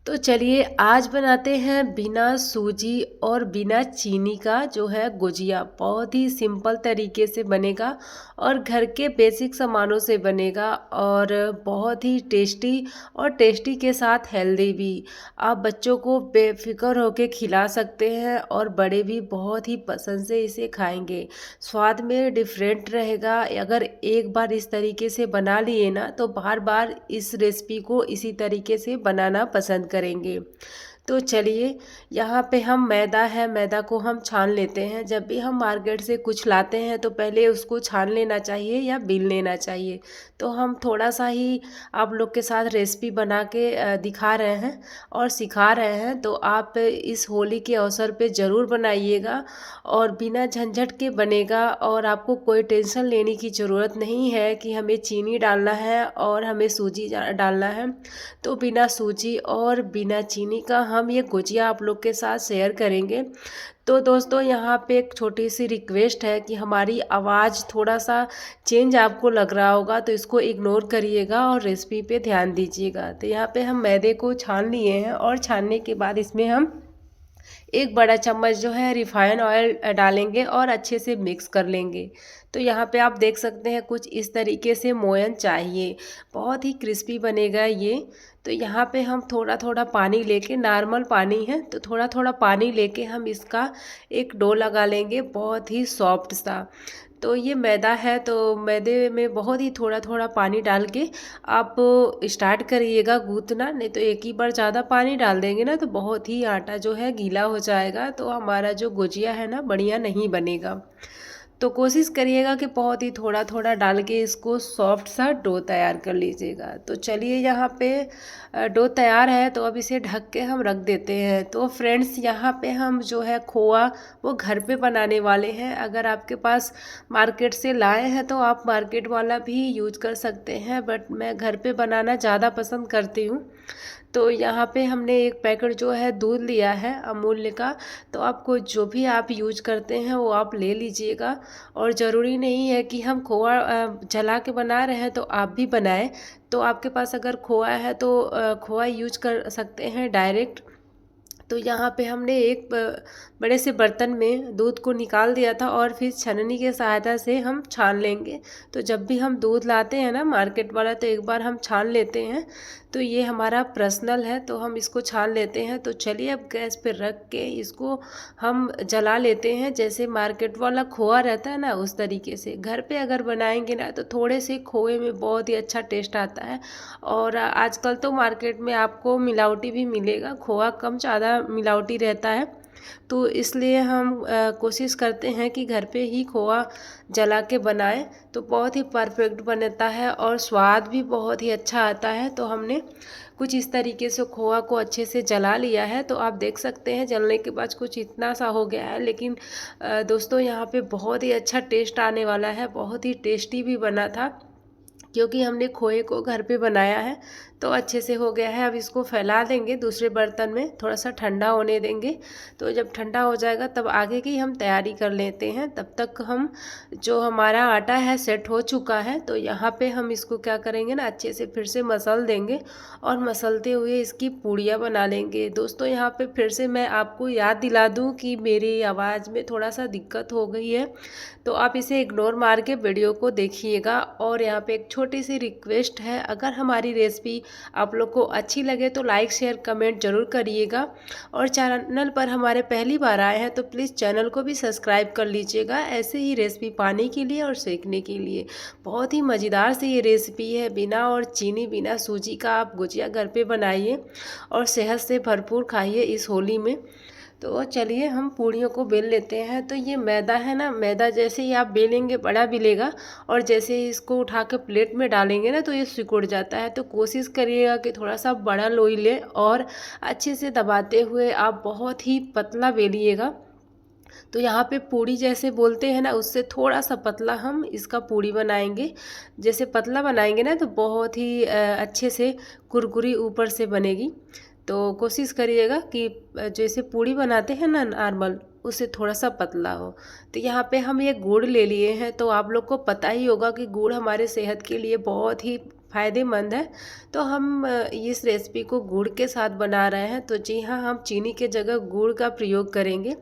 तो चलिए आज बनाते हैं बिना सूजी और बिना चीनी का जो है गुजिया। बहुत ही सिंपल तरीके से बनेगा और घर के बेसिक सामानों से बनेगा और बहुत ही टेस्टी और टेस्टी के साथ हेल्दी भी। आप बच्चों को बेफिक्र होके खिला सकते हैं और बड़े भी बहुत ही पसंद से इसे खाएंगे। स्वाद में डिफरेंट रहेगा। अगर एक बार इस तरीके से बना लिए ना तो बार बार इस रेसिपी को इसी तरीके से बनाना पसंद करेंगे। तो चलिए, यहाँ पे हम मैदा है, मैदा को हम छान लेते हैं। जब भी हम मार्केट से कुछ लाते हैं तो पहले उसको छान लेना चाहिए या बीन लेना चाहिए। तो हम थोड़ा सा ही आप लोग के साथ रेसिपी बना के दिखा रहे हैं और सिखा रहे हैं। तो आप इस होली के अवसर पे ज़रूर बनाइएगा और बिना झंझट के बनेगा और आपको कोई टेंशन लेने की ज़रूरत नहीं है कि हमें चीनी डालना है और हमें सूजी डालना है। तो बिना सूजी और बिना चीनी का हम ये गुजिया आप लोग के साथ शेयर करेंगे। तो दोस्तों, यहाँ पे एक छोटी सी रिक्वेस्ट है कि हमारी आवाज़ थोड़ा सा चेंज आपको लग रहा होगा तो इसको इग्नोर करिएगा और रेसिपी पे ध्यान दीजिएगा। तो यहाँ पे हम मैदे को छान लिए हैं और छानने के बाद इसमें हम एक बड़ा चम्मच जो है रिफाइन ऑयल डालेंगे और अच्छे से मिक्स कर लेंगे। तो यहाँ पे आप देख सकते हैं कुछ इस तरीके से मोयन चाहिए। बहुत ही क्रिस्पी बनेगा ये। तो यहाँ पे हम थोड़ा थोड़ा पानी लेके, नॉर्मल पानी है तो थोड़ा थोड़ा पानी लेके हम इसका एक डो लगा लेंगे, बहुत ही सॉफ्ट सा। तो ये मैदा है तो मैदे में बहुत ही थोड़ा थोड़ा पानी डाल के आप स्टार्ट करिएगा गूँथना। नहीं तो एक ही बार ज़्यादा पानी डाल देंगे ना तो बहुत ही आटा जो है गीला हो जाएगा, तो हमारा जो गुजिया है ना बढ़िया नहीं बनेगा। तो कोशिश करिएगा कि बहुत ही थोड़ा थोड़ा डाल के इसको सॉफ्ट सा डो तैयार कर लीजिएगा। तो चलिए, यहाँ पे डो तैयार है तो अब इसे ढक के हम रख देते हैं। तो फ्रेंड्स, यहाँ पे हम जो है खोआ वो घर पे बनाने वाले हैं। अगर आपके पास मार्केट से लाए हैं तो आप मार्केट वाला भी यूज कर सकते हैं, बट मैं घर पे बनाना ज़्यादा पसंद करती हूँ। तो यहाँ पे हमने एक पैकेट जो है दूध लिया है अमूल्य का। तो आपको जो भी आप यूज करते हैं वो आप ले लीजिएगा। और ज़रूरी नहीं है कि हम खोआ जला के बना रहे हैं तो आप भी बनाएं। तो आपके पास अगर खोआ है तो खोआ यूज कर सकते हैं डायरेक्ट। तो यहाँ पे हमने एक बड़े से बर्तन में दूध को निकाल दिया था और फिर छन्नी की सहायता से हम छान लेंगे। तो जब भी हम दूध लाते हैं ना मार्केट वाला तो एक बार हम छान लेते हैं। तो ये हमारा पर्सनल है तो हम इसको छान लेते हैं। तो चलिए, अब गैस पे रख के इसको हम जला लेते हैं। जैसे मार्केट वाला खोआ रहता है ना उस तरीके से घर पे अगर बनाएंगे ना तो थोड़े से खोए में बहुत ही अच्छा टेस्ट आता है। और आजकल तो मार्केट में आपको मिलावटी भी मिलेगा, खोआ कम ज़्यादा मिलावटी रहता है। तो इसलिए हम कोशिश करते हैं कि घर पे ही खोआ जला के बनाएं तो बहुत ही परफेक्ट बनता है और स्वाद भी बहुत ही अच्छा आता है। तो हमने कुछ इस तरीके से खोआ को अच्छे से जला लिया है। तो आप देख सकते हैं जलने के बाद कुछ इतना सा हो गया है, लेकिन दोस्तों यहाँ पे बहुत ही अच्छा टेस्ट आने वाला है। बहुत ही टेस्टी भी बना था क्योंकि हमने खोए को घर पे बनाया है। तो अच्छे से हो गया है। अब इसको फैला देंगे दूसरे बर्तन में, थोड़ा सा ठंडा होने देंगे। तो जब ठंडा हो जाएगा तब आगे की हम तैयारी कर लेते हैं। तब तक हम जो हमारा आटा है सेट हो चुका है। तो यहाँ पे हम इसको क्या करेंगे ना, अच्छे से फिर से मसल देंगे और मसलते हुए इसकी पूड़ियाँ बना लेंगे। दोस्तों, यहाँ पे फिर से मैं आपको याद दिला दूँ कि मेरी आवाज़ में थोड़ा सा दिक्कत हो गई है तो आप इसे इग्नोर मार के वीडियो को देखिएगा। और यहाँ पे एक छोटी सी रिक्वेस्ट है, अगर हमारी रेसिपी आप लोग को अच्छी लगे तो लाइक शेयर कमेंट जरूर करिएगा। और चैनल पर हमारे पहली बार आए हैं तो प्लीज़ चैनल को भी सब्सक्राइब कर लीजिएगा, ऐसे ही रेसिपी पाने के लिए और सीखने के लिए। बहुत ही मज़ेदार सी ये रेसिपी है। बिना और चीनी बिना सूजी का आप गुजिया घर पे बनाइए और सेहत से भरपूर खाइए इस होली में। तो चलिए, हम पूड़ियों को बेल लेते हैं। तो ये मैदा है ना, मैदा जैसे ही आप बेलेंगे बड़ा मिलेगा और जैसे ही इसको उठा के प्लेट में डालेंगे ना तो ये सिकुड़ जाता है। तो कोशिश करिएगा कि थोड़ा सा बड़ा लोई लें और अच्छे से दबाते हुए आप बहुत ही पतला बेलिएगा। तो यहाँ पे पूड़ी जैसे बोलते हैं ना उससे थोड़ा सा पतला हम इसका पूड़ी बनाएंगे। जैसे पतला बनाएंगे ना तो बहुत ही अच्छे से कुरकुरी ऊपर से बनेगी। तो कोशिश करिएगा कि जैसे पूड़ी बनाते हैं ना नॉर्मल, उससे थोड़ा सा पतला हो। तो यहाँ पे हम ये गुड़ ले लिए हैं। तो आप लोग को पता ही होगा कि गुड़ हमारे सेहत के लिए बहुत ही फ़ायदेमंद है। तो हम इस रेसिपी को गुड़ के साथ बना रहे हैं, तो जी हाँ, हम चीनी के जगह गुड़ का प्रयोग करेंगे।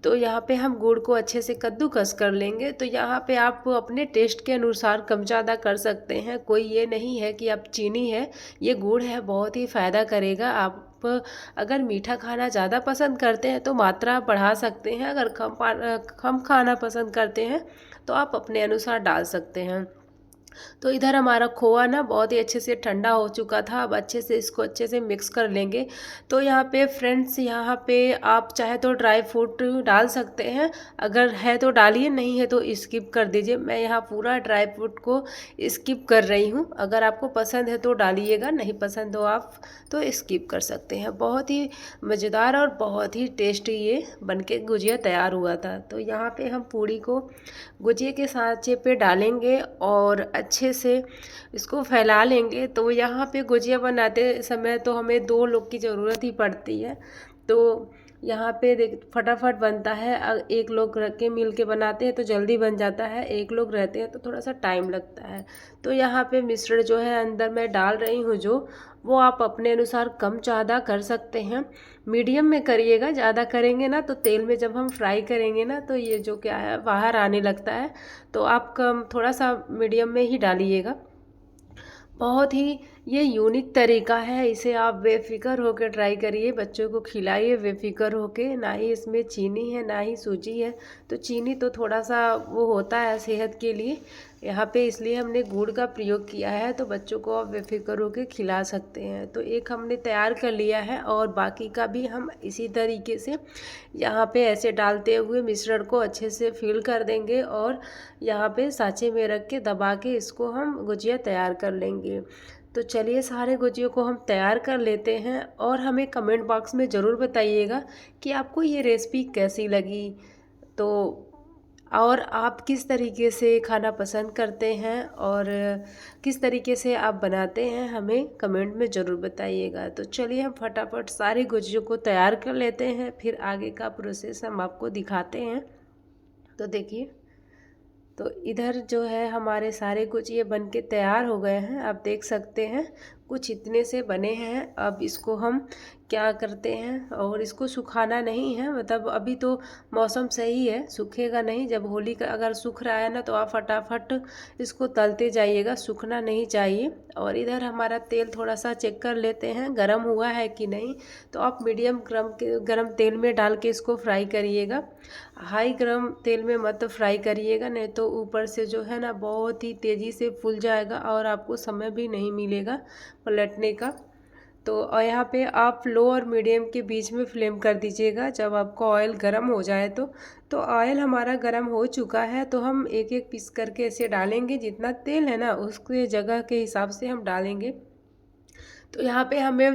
तो यहाँ पे हम गुड़ को अच्छे से कद्दूकस कर लेंगे। तो यहाँ पे आप अपने टेस्ट के अनुसार कम ज़्यादा कर सकते हैं। कोई ये नहीं है कि अब चीनी है, ये गुड़ है, बहुत ही फ़ायदा करेगा। आप अगर मीठा खाना ज़्यादा पसंद करते हैं तो मात्रा बढ़ा सकते हैं, अगर कम खाना पसंद करते हैं तो आप अपने अनुसार डाल सकते हैं। तो इधर हमारा खोआ ना बहुत ही अच्छे से ठंडा हो चुका था। अब अच्छे से इसको अच्छे से मिक्स कर लेंगे। तो यहाँ पे फ्रेंड्स, यहाँ पे आप चाहे तो ड्राई फ्रूट डाल सकते हैं, अगर है तो डालिए, नहीं है तो स्किप कर दीजिए। मैं यहाँ पूरा ड्राई फ्रूट को स्किप कर रही हूँ। अगर आपको पसंद है तो डालिएगा, नहीं पसंद हो आप तो स्किप कर सकते हैं। बहुत ही मज़ेदार और बहुत ही टेस्टी ये बनके गुजिया तैयार हुआ था। तो यहाँ पे हम पूड़ी को गुजिया के सांचे पे डालेंगे और अच्छे से इसको फैला लेंगे। तो यहाँ पे गुजिया बनाते समय तो हमें 2 लोग की ज़रूरत ही पड़ती है। तो यहाँ पे देख फटाफट बनता है। एक लोग रख के मिल के बनाते हैं तो जल्दी बन जाता है, एक लोग रहते हैं तो थोड़ा सा टाइम लगता है। तो यहाँ पे मिश्रण जो है अंदर मैं डाल रही हूँ, जो वो आप अपने अनुसार कम ज़्यादा कर सकते हैं। मीडियम में करिएगा, ज़्यादा करेंगे ना तो तेल में जब हम फ्राई करेंगे ना तो ये जो क्या है बाहर आने लगता है। तो आप कम थोड़ा सा मीडियम में ही डालिएगा। बहुत ही ये यूनिक तरीका है, इसे आप बेफ़िक्र होकर ट्राई करिए, बच्चों को खिलाइए बेफ़िक्र होके। ना ही इसमें चीनी है ना ही सूजी है, तो चीनी तो थोड़ा सा वो होता है सेहत के लिए, यहाँ पे इसलिए हमने गुड़ का प्रयोग किया है। तो बच्चों को आप बेफ़िक्र होके खिला सकते हैं। तो एक हमने तैयार कर लिया है और बाकी का भी हम इसी तरीके से यहाँ पे ऐसे डालते हुए मिश्रण को अच्छे से फिल कर देंगे और यहाँ पे सांचे में रख के दबा के इसको हम गुजिया तैयार कर लेंगे। तो चलिए सारे गुजियों को हम तैयार कर लेते हैं और हमें कमेंट बॉक्स में ज़रूर बताइएगा कि आपको ये रेसिपी कैसी लगी। तो और आप किस तरीके से खाना पसंद करते हैं और किस तरीके से आप बनाते हैं, हमें कमेंट में ज़रूर बताइएगा। तो चलिए हम फटाफट सारी गुजियों को तैयार कर लेते हैं, फिर आगे का प्रोसेस हम आपको दिखाते हैं। तो देखिए, तो इधर जो है हमारे सारे गुजिये बन के तैयार हो गए हैं, आप देख सकते हैं कुछ इतने से बने हैं। अब इसको हम क्या करते हैं, और इसको सुखाना नहीं है, मतलब अभी तो मौसम सही है, सूखेगा नहीं। जब होली का अगर सूख रहा है ना तो आप फटाफट इसको तलते जाइएगा, सूखना नहीं चाहिए। और इधर हमारा तेल थोड़ा सा चेक कर लेते हैं गरम हुआ है कि नहीं। तो आप मीडियम गरम तेल में डाल के इसको फ्राई करिएगा, हाई गरम तेल में मत फ्राई करिएगा, नहीं तो ऊपर से जो है ना बहुत ही तेज़ी से फूल जाएगा और आपको समय भी नहीं मिलेगा पलटने का। तो और यहाँ पे आप लो और मीडियम के बीच में फ्लेम कर दीजिएगा जब आपका ऑयल गर्म हो जाए। तो ऑयल हमारा गर्म हो चुका है, तो हम एक एक पीस करके ऐसे डालेंगे, जितना तेल है ना उसके जगह के हिसाब से हम डालेंगे। तो यहाँ पे हमें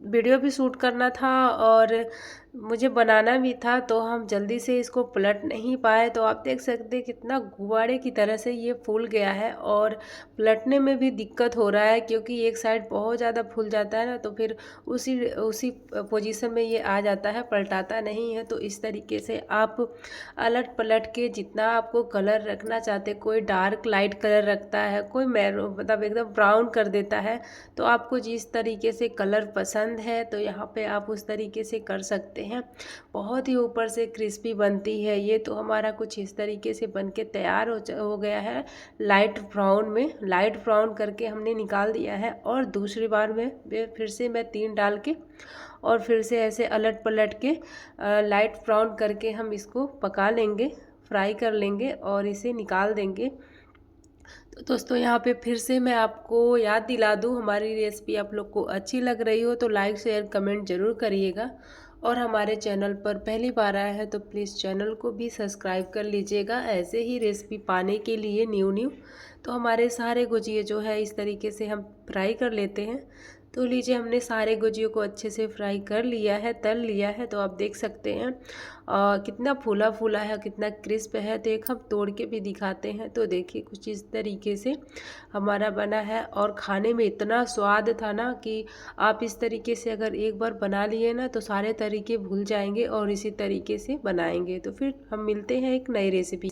वीडियो भी शूट करना था और मुझे बनाना भी था, तो हम जल्दी से इसको पलट नहीं पाए। तो आप देख सकते हैं कितना गुब्बारे की तरह से ये फूल गया है और पलटने में भी दिक्कत हो रहा है, क्योंकि एक साइड बहुत ज़्यादा फूल जाता है ना तो फिर उसी उसी पोजीशन में ये आ जाता है, पलटाता नहीं है। तो इस तरीके से आप अलट पलट के जितना आपको कलर रखना चाहते, कोई डार्क लाइट कलर रखता है, कोई मैरून मतलब एकदम ब्राउन कर देता है। तो आपको जिस तरीके से कलर पसंद है तो यहाँ पे आप उस तरीके से कर सकते हैं। बहुत ही ऊपर से क्रिस्पी बनती है ये। तो हमारा कुछ इस तरीके से बन के तैयार हो गया है, लाइट ब्राउन में, लाइट ब्राउन करके हमने निकाल दिया है। और दूसरी बार में फिर से मैं 3 डाल के और फिर से ऐसे अलट पलट के लाइट ब्राउन करके हम इसको पका लेंगे, फ्राई कर लेंगे और इसे निकाल देंगे। तो दोस्तों यहाँ पे फिर से मैं आपको याद दिला दूँ, हमारी रेसिपी आप लोग को अच्छी लग रही हो तो लाइक शेयर कमेंट ज़रूर करिएगा। और हमारे चैनल पर पहली बार आया है तो प्लीज़ चैनल को भी सब्सक्राइब कर लीजिएगा, ऐसे ही रेसिपी पाने के लिए न्यू। तो हमारे सारे गुजिये जो है इस तरीके से हम फ्राई कर लेते हैं। तो लीजिए, हमने सारे गुजियों को अच्छे से फ्राई कर लिया है, तल लिया है। तो आप देख सकते हैं कितना फूला फूला है, कितना क्रिस्प है। तो एक हम तोड़ के भी दिखाते हैं। तो देखिए कुछ इस तरीके से हमारा बना है और खाने में इतना स्वाद था ना कि आप इस तरीके से अगर एक बार बना लिए ना तो सारे तरीके भूल जाएंगे और इसी तरीके से बनाएंगे। तो फिर हम मिलते हैं एक नई रेसिपी।